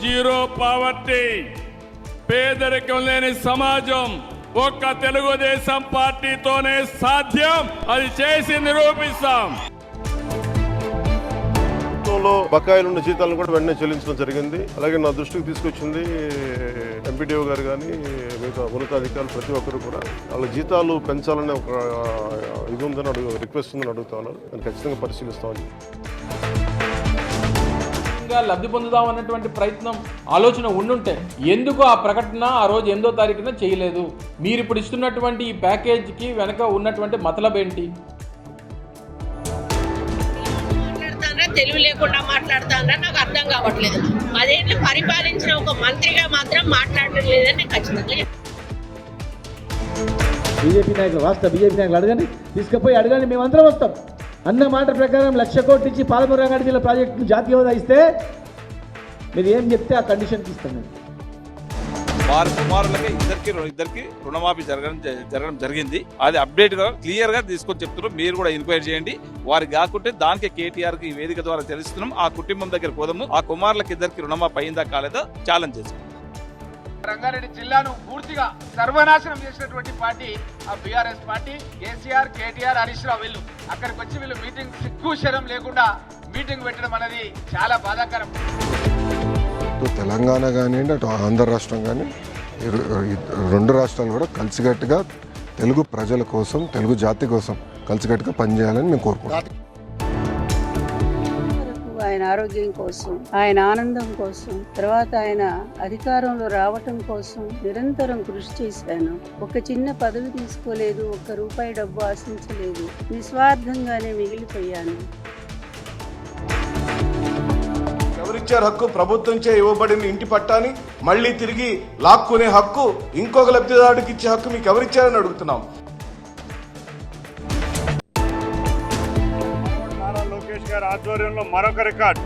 Zero poverty, పేదరికం లేని సమాజం ఒక్క తెలుగుదేశం పార్టీతోనే సాధ్యం. అది చేసి నిరూపిస్తాం. బకాయిలు ఉన్న జీతాలను కూడా వెంటనే చెల్లించడం జరిగింది. అలాగే నా దృష్టికి తీసుకొచ్చింది ఎంపీడీఓ గారు కానీ మిగతా ఉన్నతాధికారులు ప్రతి ఒక్కరు కూడా వాళ్ళ జీతాలు పెంచాలనే ఒక ఇది ఉందని రిక్వెస్ట్ ఉందని అడుగుతా ఉన్నారు. నేను ఖచ్చితంగా పరిశీలిస్తామని. లబ్ధి పొందుదాం అన్నటువంటి ప్రయత్నం ఆలోచన ఉండుంటే ఎందుకు ఆ ప్రకటన ఆ రోజు 8వ తారీఖున చేయలేదు? మీరు ఇప్పుడు ఇస్తున్నటువంటి ఈ ప్యాకేజీకి వెనక ఉన్నటువంటి మతలబ్ ఏంటి? తెలివి లేకుండా మాట్లాడుతానరా నాకు అర్థం కావట్లేదు. 10 ఏళ్ళు పరిపాలించిన ఒక మంత్రిగా మాత్రం మాట్లాడటం లేదని ఖచ్చితంగా. బీజేపీ నాయకులు, రాష్ట్ర బీజేపీ నాయకులు అడగండి, తీసుకుపోయి అడగండి, మేమందరం వస్తాం అన్న మాట ప్రకారం 1,00,000 కోట్లు ఇచ్చి పాలమూరు రంగారెడ్డి జిల్లా ప్రాజెక్టును జాతీయ హోదా ఇస్తే మీరు ఏం చెప్తే ఆ కండిషన్కి ఇస్తాం. వారి కుమారులకి ఇద్దరికి రుణమాఫీ జరగడం జరిగింది. అది అప్డేట్ గా క్లియర్ గా తీసుకొని చెప్తున్నారు. మీరు కూడా ఎంక్వైరీ చేయండి. వారికి కాకుంటే దానికి కేటీఆర్ కి ఈ వేదిక ద్వారా తెలుస్తున్నాం. ఆ కుటుంబం దగ్గర పోదాము. ఆ కుమారులకి ఇద్దరికి రుణమాఫీ అయిందా కాలేదా ఛాలెంజ్ చేస్తాం. రంగారెడ్డి జిల్లాను పూర్తిగా సర్వనాశనం చేసినటువంటి పార్టీ ఆ బీఆర్ఎస్ పార్టీ. కేసీఆర్, కేటీఆర్, హరీష్ రావు వీళ్ళు అక్కడికి వచ్చి వీళ్ళు మీటింగ్ సిగ్గు శరం లేకుండా మీటింగ్ పెట్టడం అనేది చాలా బాధాకరం. తెలంగాణ కానివ్వండి, అటు ఆంధ్ర రాష్ట్రం కానీ, 2 రాష్ట్రాలు కూడా కలిసికట్టుగా తెలుగు ప్రజల కోసం, తెలుగు జాతి కోసం కలిసికట్టుగా పనిచేయాలని మేము కోరుకుంటున్నాం. ఆయన ఆరోగ్యం కోసం, ఆయన ఆనందం కోసం, తర్వాత ఆయన అధికారంలో రావటం కోసం నిరంతరం కృషి చేశాను. ఒక చిన్న పదవి తీసుకోలేదు, ₹1 డబ్బు ఆశించలేదు, నిస్వార్థంగానే మిగిలిపోయాను. ఎవరిచ్చారు హక్కు? ప్రభుత్వంచే ఇవ్వబడిన ఇంటి పట్టాని మళ్లీ తిరిగి లాక్కునే హక్కు, ఇంకొక లబ్ధిదారుడికి ఇచ్చే హక్కు మీకు ఎవరిచ్చారని అడుగుతున్నాం. నారా లోకేష్ గారి ఆధ్వర్యంలో మరొక రికార్డు.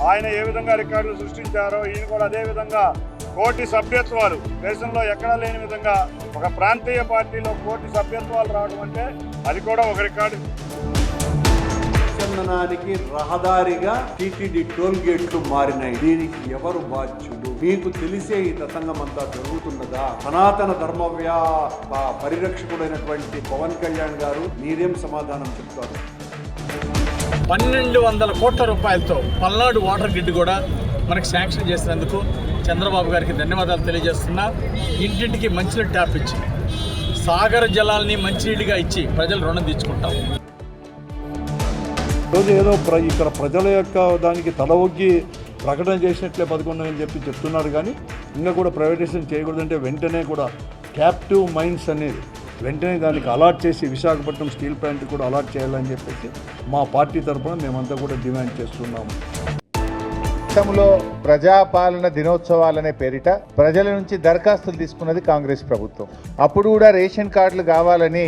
ఆయన ఏ విధంగా రికార్డులు సృష్టించారో ఈయన కూడా అదే విధంగా 1 కోటి సభ్యత్వాలు, దేశంలో ఎక్కడా లేని విధంగా ఒక ప్రాంతీయ పార్టీలో 1 కోటి సభ్యత్వాలు రావడం అంటే అది కూడా ఒక రికార్డు. చందనానికి రహదారిగా టీటీడీ టోల్ గేట్లు మారినాయి. దీనికి ఎవరు బాధ్యులు? మీకు తెలిసే ఈ తతంగం అంతా జరుగుతున్నదా? సనాతన ధర్మ పరిరక్షకుడైనటువంటి పవన్ కళ్యాణ్ గారు మీరేం సమాధానం చెప్తారు? 1,200 కోట్ల రూపాయలతో పల్నాడు వాటర్ గ్రిడ్ కూడా మనకు శాంక్షన్ చేసినందుకు చంద్రబాబు గారికి ధన్యవాదాలు తెలియజేస్తున్నా. ఇంటింటికి మంచినీళ్ళు ట్యాప్ ఇచ్చి, సాగర జలాల్ని మంచినీళ్ళుగా ఇచ్చి ప్రజలు రుణం తీర్చుకుంటాం. రోజు ఏదో ఇక్కడ ప్రజల యొక్క దానికి తల ఒగ్గి ప్రకటన చేసినట్లే 11 అని చెప్తున్నారు. కానీ ఇంకా కూడా ప్రైవేటైజేషన్ చేయకూడదంటే వెంటనే కూడా క్యాప్టివ్ మైన్స్ అనేది వెంటనే దానికి అలాట్ చేసి విశాఖపట్నం స్టీల్ ప్లాంట్ కూడా అలాట్ చేయాలని చెప్పేసి మా పార్టీ తరఫున మేమంతా కూడా డిమాండ్ చేస్తున్నాము. గతంలో ప్రజాపాలన దినోత్సవాలనే పేరిట ప్రజల నుంచి దరఖాస్తులు తీసుకున్నది కాంగ్రెస్ ప్రభుత్వం. అప్పుడు కూడా రేషన్ కార్డులు కావాలని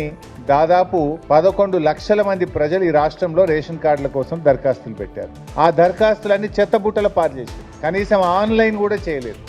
దాదాపు 11 లక్షల మంది ప్రజలు ఈ రాష్ట్రంలో రేషన్ కార్డుల కోసం దరఖాస్తులు పెట్టారు. ఆ దరఖాస్తులన్నీ చెత్తబుట్టల పాలు చేశారు. కనీసం ఆన్లైన్ కూడా చేయలేదు.